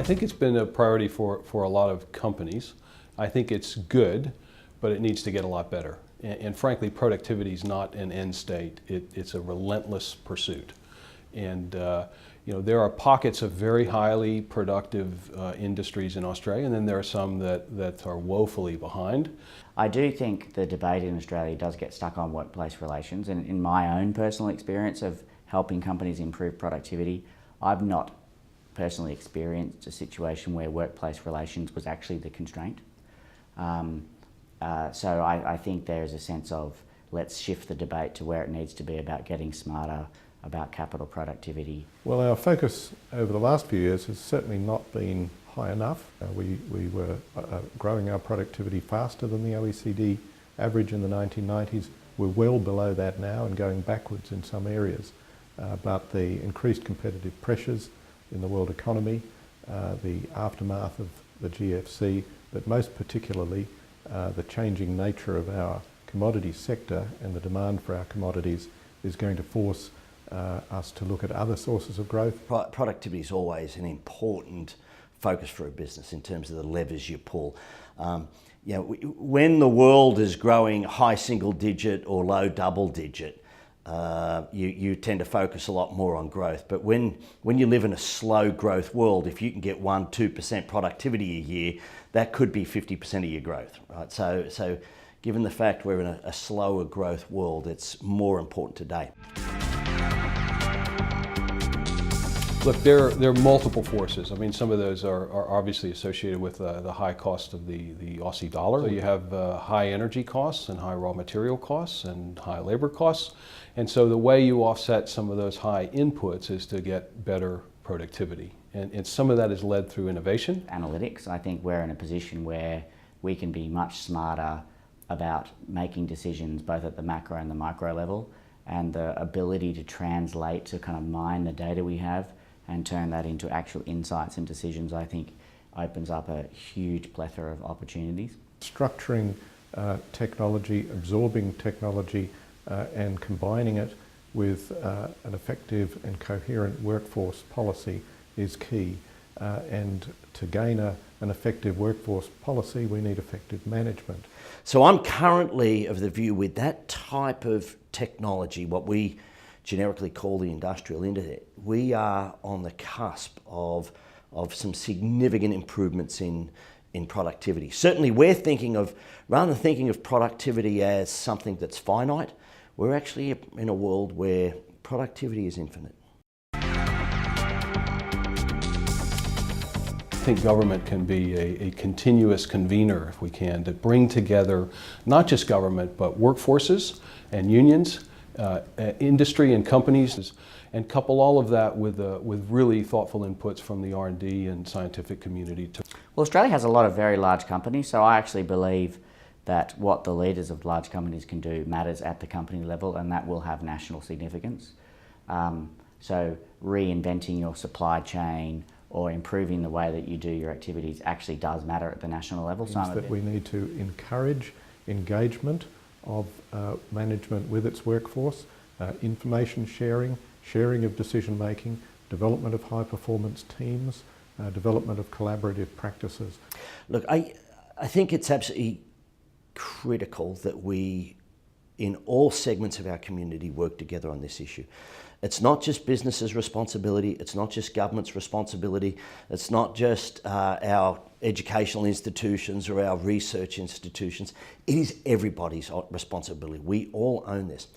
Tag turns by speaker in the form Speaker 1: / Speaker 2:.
Speaker 1: I think it's been a priority for a lot of companies. I think it's good, but it needs to get a lot better. And frankly, productivity is not an end state. It's a relentless pursuit. And there are pockets of very highly productive industries in Australia, and then there are some that are woefully behind.
Speaker 2: I do think the debate in Australia does get stuck on workplace relations, and in my own personal experience of helping companies improve productivity, I've not personally experienced a situation where workplace relations was actually the constraint. So I think there's a sense of let's shift the debate to where it needs to be about getting smarter, about capital productivity.
Speaker 3: Well, our focus over the last few years has certainly not been high enough. We were growing our productivity faster than the OECD average in the 1990s. We're well below that now and going backwards in some areas. But the increased competitive pressures in the world economy, the aftermath of the GFC, but most particularly the changing nature of our commodities sector and the demand for our commodities is going to force us to look at other sources of growth.
Speaker 4: Productivity is always an important focus for a business in terms of the levers you pull. When the world is growing high single digit or low double digit, you tend to focus a lot more on growth. But when you live in a slow growth world, if you can get 1-2% productivity a year, that could be 50% of your growth, right? So given the fact we're in a slower growth world, it's more important today.
Speaker 1: Look, there are multiple forces. I mean, some of those are obviously associated with the high cost of the Aussie dollar. So you have high energy costs and high raw material costs and high labor costs. And so the way you offset some of those high inputs is to get better productivity. And some of that is led through innovation.
Speaker 2: Analytics, I think we're in a position where we can be much smarter about making decisions both at the macro and the micro level, and the ability to translate, to kind of mine the data we have and turn that into actual insights and decisions, I think opens up a huge plethora of opportunities.
Speaker 3: Structuring technology, absorbing technology and combining it with an effective and coherent workforce policy is key. And to gain an effective workforce policy, we need effective management.
Speaker 4: So I'm currently of the view with that type of technology, what we generically call the industrial internet, we are on the cusp of some significant improvements in productivity. Certainly we're thinking of, rather than thinking of productivity as something that's finite, we're actually in a world where productivity is infinite.
Speaker 1: I think government can be a continuous convener, if we can, to bring together not just government, but workforces and unions, industry and companies, and couple all of that with really thoughtful inputs from the R&D and scientific community.
Speaker 2: Well, Australia has a lot of very large companies, so I actually believe that what the leaders of large companies can do matters at the company level, and that will have national significance. So reinventing your supply chain or improving the way that you do your activities actually does matter at the national level.
Speaker 3: That we need to encourage engagement of management with its workforce, information sharing, sharing of decision making, development of high performance teams, development of collaborative practices.
Speaker 4: Look, I think it's absolutely critical that we, in all segments of our community, work together on this issue. It's not just businesses' responsibility, it's not just government's responsibility, it's not just our educational institutions or our research institutions. It is everybody's responsibility. We all own this.